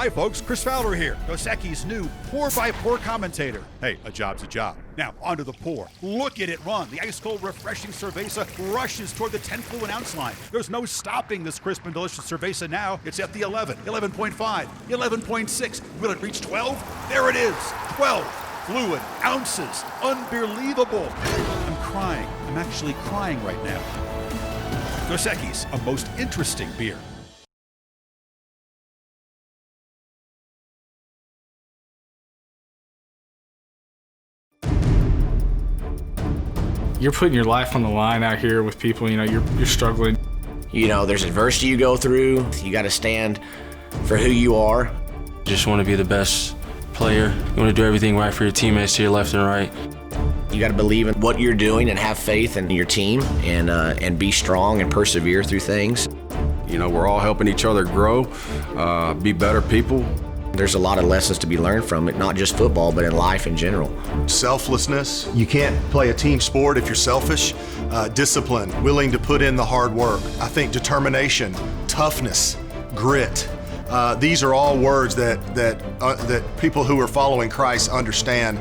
Hi folks, Chris Fowler here, Dos Equis' new pour-by-pour commentator. Hey, a job's a job. Now, onto the pour. Look at it run. The ice-cold, refreshing cerveza rushes toward the 10 fluid ounce line. There's no stopping this crisp and delicious cerveza now. It's at the 11, 11.5, 11.6. Will it reach 12? There it is, 12 fluid ounces. Unbelievable. I'm crying. I'm actually crying right now. Dos Equis, a most interesting beer. You're putting your life on the line out here with people, you're struggling. There's adversity you go through. You got to stand for who you are. Just want to be the best player. You want to do everything right for your teammates to your left and right. You got to believe in what you're doing and have faith in your team and be strong and persevere through things. We're all helping each other grow, be better people. There's a lot of lessons to be learned from it, not just football, but in life in general. Selflessness. You can't play a team sport if you're selfish. Discipline, willing to put in the hard work. I think determination, toughness, grit. These are all words that people who are following Christ understand.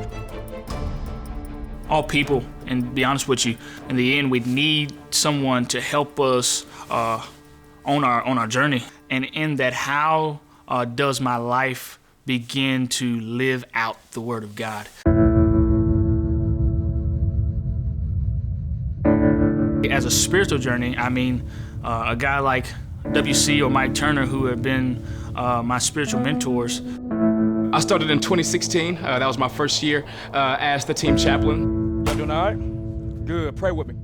All people, and to be honest with you, in the end, we need someone to help us on our journey. And in that, how does my life begin to live out the Word of God? As a spiritual journey, I mean, a guy like WC or Mike Turner, who have been my spiritual mentors. I started in 2016. That was my first year as the team chaplain. Y'all doing all right? Good. Pray with me.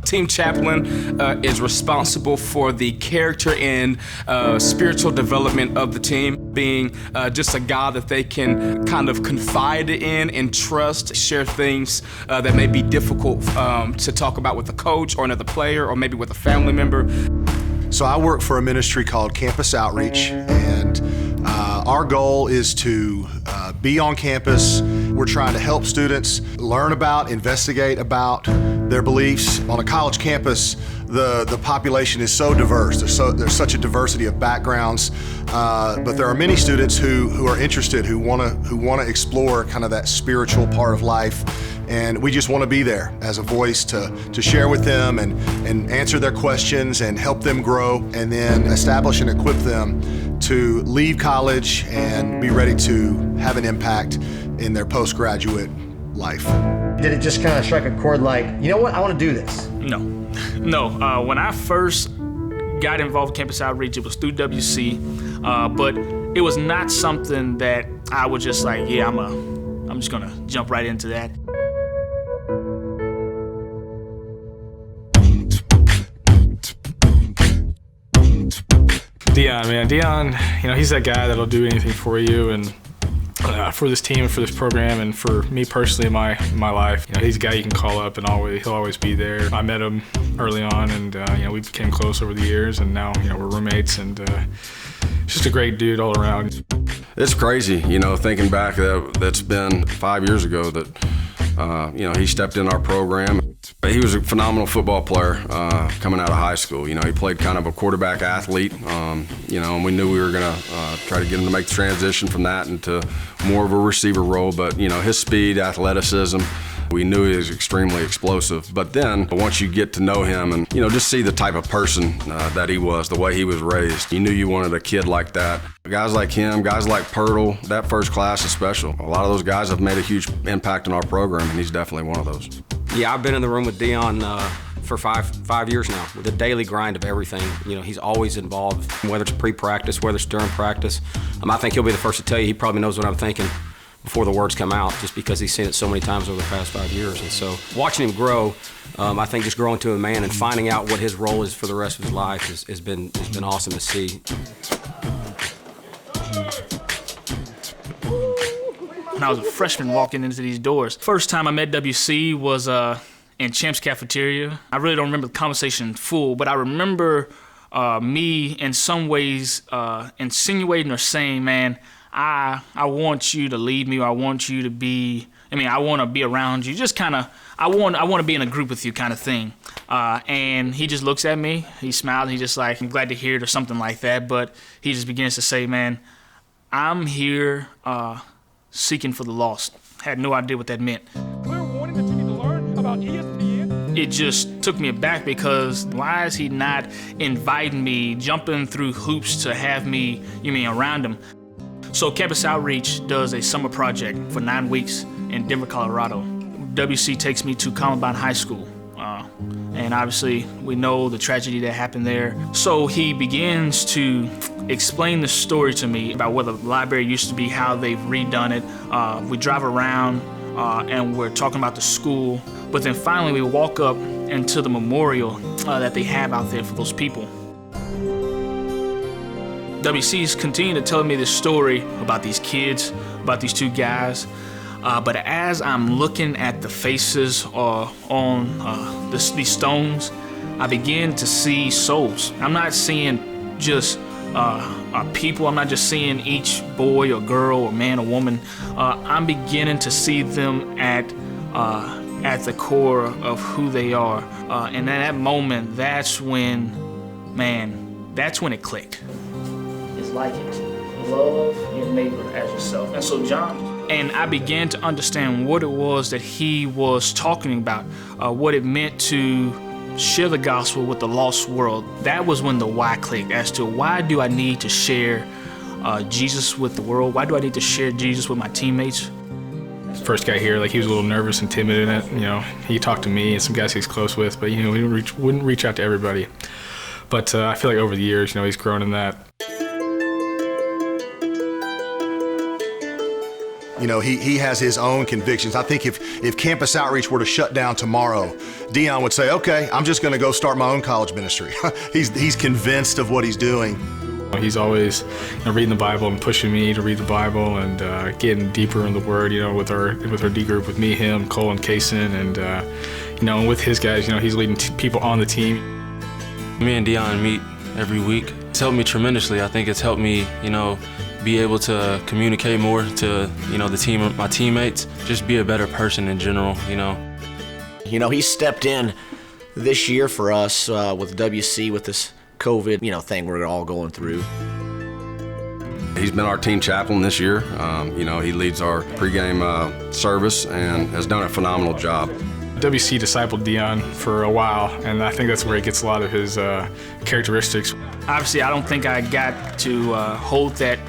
Team chaplain is responsible for the character and spiritual development of the team, being just a guy that they can kind of confide in and trust, share things that may be difficult to talk about with a coach or another player or maybe with a family member. So I work for a ministry called Campus Outreach, and our goal is to be on campus. We're trying to help students learn about, investigate about their beliefs. On a college campus, the population is so diverse. There's such a diversity of backgrounds, but there are many students who are interested, who want to explore kind of that spiritual part of life. And we just want to be there as a voice to share with them and answer their questions and help them grow, and then establish and equip them to leave college and be ready to have an impact in their postgraduate life. Did it just kind of strike a chord like, you know what, I want to do this? No. When I first got involved with Campus Outreach, it was through WC, but it was not something that I was just like, yeah, I'm just gonna jump right into that. Deion, man. Deion, he's that guy that'll do anything for you and for this team and for this program and for me personally in my life. He's a guy you can call up and he'll always be there. I met him early on and we became close over the years, and now we're roommates, and just a great dude all around. It's crazy, thinking back that's been 5 years ago that he stepped in our program. He was a phenomenal football player coming out of high school. He played kind of a quarterback athlete, and we knew we were going to try to get him to make the transition from that into more of a receiver role. But, his speed, athleticism, we knew he was extremely explosive. But then once you get to know him and, just see the type of person that he was, the way he was raised, you knew you wanted a kid like that. Guys like him, guys like Pirtle, that first class is special. A lot of those guys have made a huge impact in our program, and he's definitely one of those. Yeah, I've been in the room with Deion for five years now, with the daily grind of everything. He's always involved, whether it's pre-practice, whether it's during practice. I think he'll be the first to tell you he probably knows what I'm thinking before the words come out, just because he's seen it so many times over the past 5 years. And so watching him grow, I think just growing to a man and finding out what his role is for the rest of his life has been awesome to see. When I was a freshman walking into these doors, first time I met WC was in Champ's cafeteria. I really don't remember the conversation in full, but I remember me in some ways insinuating or saying, man, I want you to lead me, or I want you to be, I want to be around you, just kind of, I want to be in a group with you kind of thing. And he just looks at me, he smiles, and he's just like, I'm glad to hear it, or something like that. But he just begins to say, man, I'm here seeking for the lost. Had no idea what that meant. Clear warning that you need to learn about ESPN. It just took me aback because why is he not inviting me, jumping through hoops to have me, around him? So Campus Outreach does a summer project for 9 weeks in Denver, Colorado. WC takes me to Columbine High School. And obviously we know the tragedy that happened there. So he begins to explain the story to me about where the library used to be, how they've redone it. We drive around and we're talking about the school, but then finally we walk up into the memorial that they have out there for those people. WC's continuing to tell me this story about these kids, about these 2 guys. But as I'm looking at the faces on these stones, I begin to see souls. I'm not seeing just people. I'm not just seeing each boy or girl or man or woman. I'm beginning to see them at the core of who they are. And in that moment, that's when it clicked. It's like it. Love your neighbor as yourself. And so and I began to understand what it was that he was talking about, what it meant to share the gospel with the lost world. That was when the why clicked as to why do I need to share Jesus with the world? Why do I need to share Jesus with my teammates? First guy here, he was a little nervous and timid in it. He talked to me and some guys he's close with, but he wouldn't reach out to everybody. But I feel like over the years, he's grown in that. He has his own convictions. I think if Campus Outreach were to shut down tomorrow, Deion would say, okay, I'm just going to go start my own college ministry. He's convinced of what he's doing. He's always reading the Bible and pushing me to read the Bible and getting deeper in the Word, with our D group, with me, him, Cole, and Kaysen, and with his guys, he's leading people on the team. Me and Deion meet every week. It's helped me tremendously. I think it's helped me, be able to communicate more to, the team, my teammates, just be a better person in general, He stepped in this year for us with WC, with this COVID, thing we're all going through. He's been our team chaplain this year. He leads our pregame service and has done a phenomenal job. WC discipled Deion for a while, and I think that's where he gets a lot of his characteristics. Obviously, I don't think I got to hold that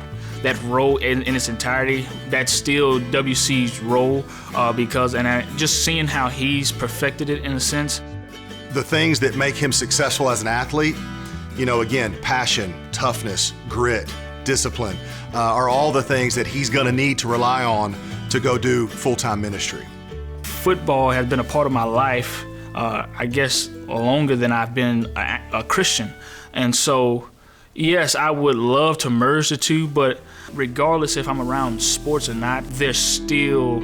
role in its entirety. That's still WC's role because just seeing how he's perfected it in a sense. The things that make him successful as an athlete, again, passion, toughness, grit, discipline, are all the things that he's going to need to rely on to go do full-time ministry. Football has been a part of my life, I guess, longer than I've been a Christian. And so, yes, I would love to merge the two, but regardless if I'm around sports or not, there's still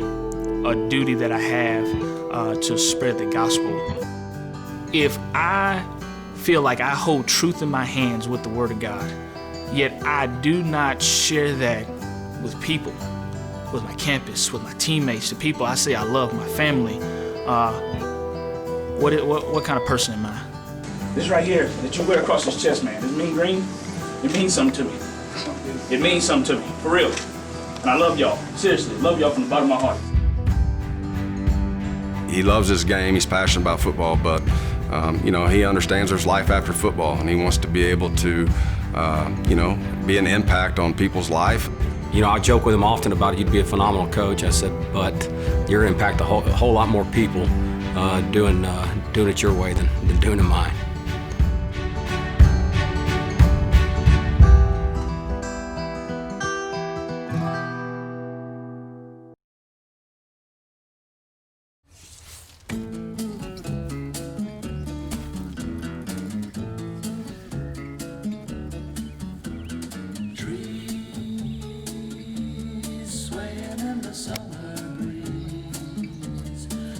a duty that I have to spread the gospel. If I feel like I hold truth in my hands with the Word of God, yet I do not share that with people, with my campus, with my teammates, the people I say I love, my family, what kind of person am I? This right here that you wear across this chest, man, this mean green, it means something to me. It means something to me, for real. And I love y'all, seriously, love y'all from the bottom of my heart. He loves his game, he's passionate about football, but he understands there's life after football, and he wants to be able to, be an impact on people's life. I joke with him often about it. You'd be a phenomenal coach. I said, but you're going to impact a whole lot more people doing it your way than doing it mine.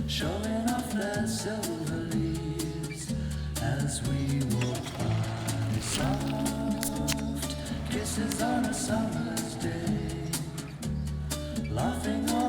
Showing off their silver leaves as we walk by. Soft kisses on a summer's day, laughing all